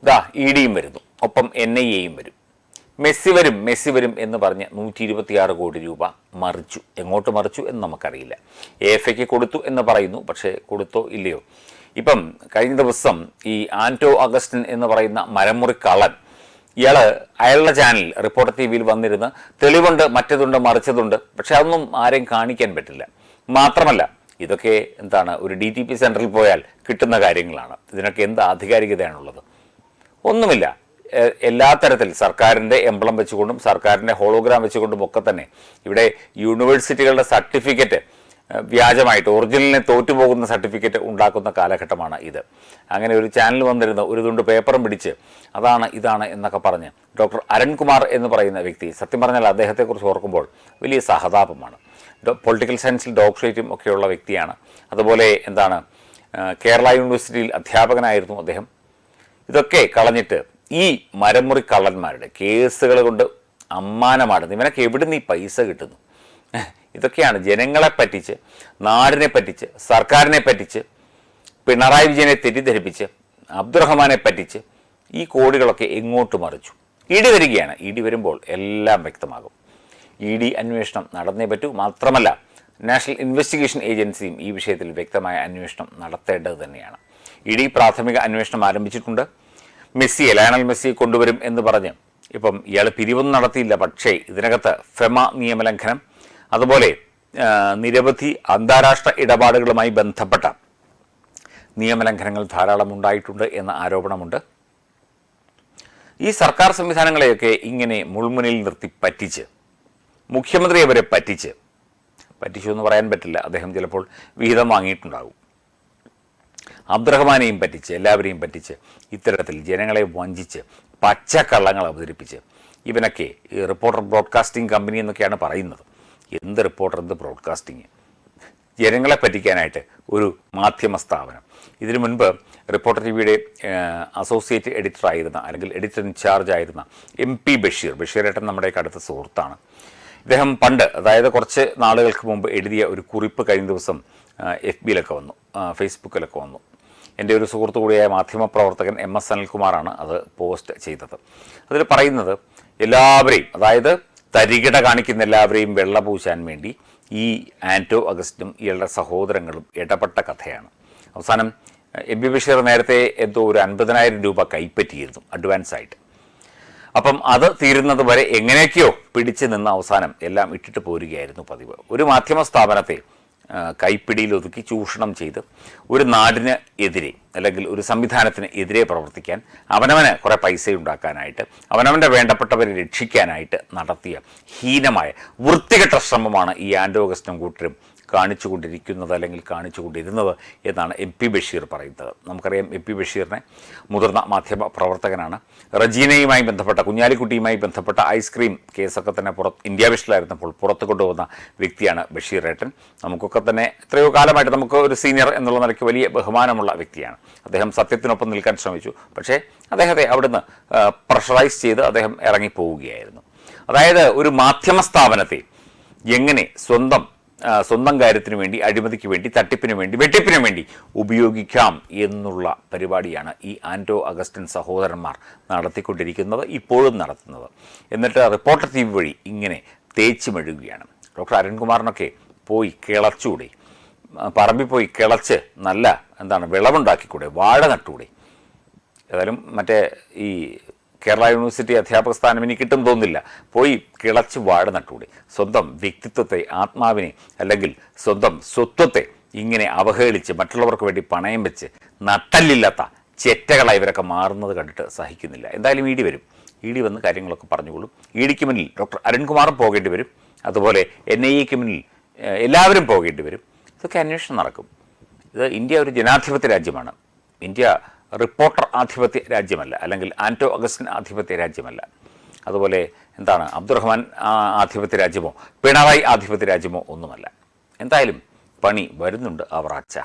ദാ ഇ ഡിയും വരുന്നു, ഒപ്പം NIA വരും. മെസ്സി വരും എന്ന് പറഞ്ഞ് 126 കോടി രൂപ മറിച്ചു. എങ്ങോട്ട് മറിച്ചു എന്ന് നമുക്കറിയില്ല. AFAക്ക് കൊടുത്തു എന്ന് പറയുന്നു, പക്ഷേ കൊടുത്തോ ഇല്ലയോ. ഇപ്പം കഴിഞ്ഞ ദിവസം ഈ ആന്റോ അഗസ്റ്റിൻ എന്ന് പറയുന്ന മരമുറി കള്ളൻ, അയാളുടെ ചാനൽ റിപ്പോർട്ടർ TV വന്നിരുന്ന് തെളിവുണ്ട്, മറ്റതുണ്ട്, മറിച്ചതുണ്ട്, പക്ഷെ അതൊന്നും ആരെയും കാണിക്കാൻ പറ്റില്ല. മാത്രമല്ല ഇതൊക്കെ ഒരു DTP സെൻറ്ററിൽ പോയാൽ കിട്ടുന്ന കാര്യങ്ങളാണ്. ഇതിനൊക്കെ എന്ത് ആധികാരികതയാണുള്ളത്? ഒന്നുമില്ല. എല്ലാ തരത്തിൽ സർക്കാരിൻ്റെ എംബ്ലം വെച്ചുകൊണ്ടും സർക്കാരിൻ്റെ ഹോളോഗ്രാം വെച്ചുകൊണ്ടും ഒക്കെ തന്നെ ഇവിടെ യൂണിവേഴ്സിറ്റികളുടെ സർട്ടിഫിക്കറ്റ് വ്യാജമായിട്ട് ഒറിജിനലിനെ തോറ്റുപോകുന്ന സർട്ടിഫിക്കറ്റ് ഉണ്ടാക്കുന്ന കാലഘട്ടമാണ് ഇത്. അങ്ങനെ ഒരു ചാനൽ വന്നിരുന്ന ഒരു തുണ്ട് പേപ്പറും പിടിച്ച് ഇതാണ് എന്നൊക്കെ പറഞ്ഞ് ഡോക്ടർ അരുൺകുമാർ എന്ന് പറയുന്ന വ്യക്തി, സത്യം പറഞ്ഞാൽ അദ്ദേഹത്തെക്കുറിച്ച് ഓർക്കുമ്പോൾ വലിയ സഹതാപമാണ്. പൊളിറ്റിക്കൽ സയൻസിൽ ഡോക്ടറേറ്റും ഒക്കെയുള്ള വ്യക്തിയാണ്. അതുപോലെ കേരള യൂണിവേഴ്സിറ്റിയിൽ അധ്യാപകനായിരുന്നു അദ്ദേഹം. ഇതൊക്കെ കളഞ്ഞിട്ട് ഈ മരമുറി കള്ളന്മാരുടെ കേസുകൾ കൊണ്ട് അമ്മാനമാടുന്നു. ഇവനൊക്കെ എവിടെ നിന്ന് ഈ പൈസ കിട്ടുന്നു? ഇതൊക്കെയാണ് ജനങ്ങളെ പറ്റിച്ച്, നാടിനെ പറ്റിച്ച്, സർക്കാരിനെ പറ്റിച്ച്, പിണറായി വിജയനെ തെറ്റിദ്ധരിപ്പിച്ച്, അബ്ദുറഹ്മാനെ പറ്റിച്ച് ഈ കോടികളൊക്കെ എങ്ങോട്ട് മറിച്ചു? ഇടി വരികയാണ്. ഇടി വരുമ്പോൾ എല്ലാം വ്യക്തമാകും. ED അന്വേഷണം നടന്നേ പറ്റൂ. മാത്രമല്ല നാഷണൽ ഇൻവെസ്റ്റിഗേഷൻ ഏജൻസിയും ഈ വിഷയത്തിൽ വ്യക്തമായ അന്വേഷണം നടത്തേണ്ടത് തന്നെയാണ്. ED പ്രാഥമിക അന്വേഷണം ആരംഭിച്ചിട്ടുണ്ട്. ലയണൽ മെസ്സിയെ കൊണ്ടുവരും എന്ന് പറഞ്ഞ് ഇപ്പം ഇയാൾ പിരിവൊന്നും നടത്തിയില്ല. പക്ഷേ ഇതിനകത്ത് ഫെമ നിയമലംഘനം, അതുപോലെ നിരവധി അന്താരാഷ്ട്ര ഇടപാടുകളുമായി ബന്ധപ്പെട്ട നിയമലംഘനങ്ങൾ ധാരാളം ഉണ്ടായിട്ടുണ്ട് എന്ന ആരോപണമുണ്ട്. ഈ സർക്കാർ സംവിധാനങ്ങളെയൊക്കെ ഇങ്ങനെ മുൾമുനയിൽ നിർത്തി പറ്റിച്ച്, മുഖ്യമന്ത്രിയെ വരെ പറ്റിച്ചു എന്ന് പറയാൻ പറ്റില്ല, അദ്ദേഹം ചിലപ്പോൾ വിഹിതം വാങ്ങിയിട്ടുണ്ടാകും. അബ്ദുറഹ്മാനെയും പറ്റിച്ച്, എല്ലാവരെയും പറ്റിച്ച്, ഇത്തരത്തിൽ ജനങ്ങളെ വഞ്ചിച്ച് പച്ചക്കള്ളങ്ങൾ അവതരിപ്പിച്ച് ഇവനൊക്കെ ഈ റിപ്പോർട്ടർ ബ്രോഡ്കാസ്റ്റിംഗ് കമ്പനി എന്നൊക്കെയാണ് പറയുന്നത്. എന്ത് റിപ്പോർട്ടർ, എന്ത് ബ്രോഡ്കാസ്റ്റിംഗ്? ജനങ്ങളെ പറ്റിക്കാനായിട്ട് ഒരു മാധ്യമ സ്ഥാപനം. ഇതിനു മുൻപ് റിപ്പോർട്ടർ TVയുടെ അസോസിയേറ്റ് എഡിറ്ററായിരുന്ന, അല്ലെങ്കിൽ എഡിറ്റർ ഇൻചാർജ് ആയിരുന്ന MP ബഷീറേട്ടൻ നമ്മുടെയൊക്കെ അടുത്ത സുഹൃത്താണ്. ഇദ്ദേഹം പണ്ട്, അതായത് കുറച്ച് നാളുകൾക്ക് മുമ്പ് എഴുതിയ ഒരു കുറിപ്പ് കഴിഞ്ഞ ദിവസം FBയിലൊക്കെ വന്നു, ഫേസ്ബുക്കിലൊക്കെ വന്നു. എൻ്റെ ഒരു സുഹൃത്തു കൂടിയായ മാധ്യമപ്രവർത്തകൻ MS അനിൽകുമാറാണ് അത് പോസ്റ്റ് ചെയ്തത്. അതിൽ പറയുന്നത് എല്ലാവരെയും, അതായത് തരികിട കാണിക്കുന്ന എല്ലാവരെയും വെള്ളപൂശാൻ വേണ്ടി ഈ ആന്റോ അഗസ്റ്റിനും ഇയാളുടെ സഹോദരങ്ങളും ഇടപെട്ട കഥയാണ്. അവസാനം MP ബഷീർ നേരത്തെ എന്തോ ഒരു 50,000 രൂപ കൈപ്പറ്റിയിരുന്നു അഡ്വാൻസായിട്ട്. അപ്പം അത് തീരുന്നത് വരെ എങ്ങനെയൊക്കെയോ പിടിച്ചു നിന്ന് അവസാനം എല്ലാം ഇട്ടിട്ട് പോരുകയായിരുന്നു പതിവ്. ഒരു മാധ്യമ സ്ഥാപനത്തെ കൈപ്പിടിയിൽ ഒതുക്കി ചൂഷണം ചെയ്ത് ഒരു നാടിന് എതിരെ, അല്ലെങ്കിൽ ഒരു സംവിധാനത്തിന് എതിരെ പ്രവർത്തിക്കാൻ, അവനവന് കുറേ പൈസ ഉണ്ടാക്കാനായിട്ട്, അവനവൻ്റെ വേണ്ടപ്പെട്ടവരെ രക്ഷിക്കാനായിട്ട് നടത്തിയ ഹീനമായ വൃത്തികെട്ട ശ്രമമാണ് ഈ ആന്റോ അഗസ്റ്റിനും കൂട്ടരും കാണിച്ചുകൊണ്ടിരിക്കുന്നത്, അല്ലെങ്കിൽ കാണിച്ചുകൊണ്ടിരുന്നത് എന്നാണ് MP ബഷീർ പറയുന്നത്. നമുക്കറിയാം MP ബഷീറിനെ മുതിർന്ന മാധ്യമ പ്രവർത്തകനാണ്. റജീനയുമായി ബന്ധപ്പെട്ട, കുഞ്ഞാലിക്കുട്ടിയുമായി ബന്ധപ്പെട്ട ഐസ്ക്രീം കേസൊക്കെ തന്നെ ഇന്ത്യ വിഷനിലായിരുന്നപ്പോൾ പുറത്തു കൊണ്ടുപോകുന്ന വ്യക്തിയാണ് ബഷീറേട്ടൻ. നമുക്കൊക്കെ തന്നെ എത്രയോ കാലമായിട്ട് നമുക്ക് ഒരു സീനിയർ എന്നുള്ള നിലയ്ക്ക് വലിയ ബഹുമാനമുള്ള വ്യക്തിയാണ്. അദ്ദേഹം സത്യത്തിനൊപ്പം നിൽക്കാൻ ശ്രമിച്ചു. പക്ഷേ അദ്ദേഹത്തെ അവിടുന്ന് പ്രഷറൈസ് ചെയ്ത് അദ്ദേഹം ഇറങ്ങിപ്പോവുകയായിരുന്നു. അതായത് ഒരു മാധ്യമ സ്ഥാപനത്തെ എങ്ങനെ സ്വന്തം കാര്യത്തിന് വേണ്ടി, അഴിമതിക്ക് വേണ്ടി, തട്ടിപ്പിന് വേണ്ടി, വെട്ടിപ്പിന് വേണ്ടി ഉപയോഗിക്കാം എന്നുള്ള പരിപാടിയാണ് ഈ ആന്റോ അഗസ്റ്റിൻ സഹോദരന്മാർ നടത്തിക്കൊണ്ടിരിക്കുന്നത്, ഇപ്പോഴും നടത്തുന്നത്. എന്നിട്ട് റിപ്പോർട്ടർ TV വഴി ഇങ്ങനെ തേച്ച് മെഴുകുകയാണ്. ഡോക്ടർ അരുൺകുമാറിനൊക്കെ പോയി കിളച്ചൂടെ, പറമ്പിൽ പോയി കിളച്ച് നല്ല വിളവുണ്ടാക്കിക്കൂടെ, വാഴ നട്ടൂടെ? ഏതായാലും മറ്റേ ഈ കേരള യൂണിവേഴ്സിറ്റി അധ്യാപക സ്ഥാനം ഇനി കിട്ടും തോന്നില്ല. പോയി കിളച്ച് വാഴ നട്ടൂടെ? സ്വന്തം വ്യക്തിത്വത്തെ, ആത്മാവിനെ, അല്ലെങ്കിൽ സ്വന്തം സ്വത്വത്തെ ഇങ്ങനെ അവഹേളിച്ച് മറ്റുള്ളവർക്ക് വേണ്ടി പണയം വെച്ച് നട്ടല്ലില്ലാത്ത ചെറ്റകളായി ഇവരൊക്കെ മാറുന്നത് കണ്ടിട്ട് സഹിക്കുന്നില്ല. എന്തായാലും ED വരും. ED വന്ന് കാര്യങ്ങളൊക്കെ പറഞ്ഞുകൊള്ളും. EDക്ക് മുന്നിൽ ഡോക്ടർ അരുൺകുമാറും പോകേണ്ടി വരും. അതുപോലെ NIAക്ക് മുന്നിൽ എല്ലാവരും പോകേണ്ടി വരും. ഇതൊക്കെ അന്വേഷണം നടക്കും. ഇത് ഇന്ത്യ ഒരു ജനാധിപത്യ രാജ്യമാണ്. ഇന്ത്യ റിപ്പോർട്ടർ ആധിപത്യ രാജ്യമല്ല, അല്ലെങ്കിൽ ആന്റോ അഗസ്റ്റിൻ ആധിപത്യ രാജ്യമല്ല. അതുപോലെ അബ്ദുറഹ്മാൻ ആധിപത്യ രാജ്യമോ പിണറായി ആധിപത്യ രാജ്യമോ ഒന്നുമല്ല. എന്തായാലും പണി വരുന്നുണ്ട് അവറാച്ച.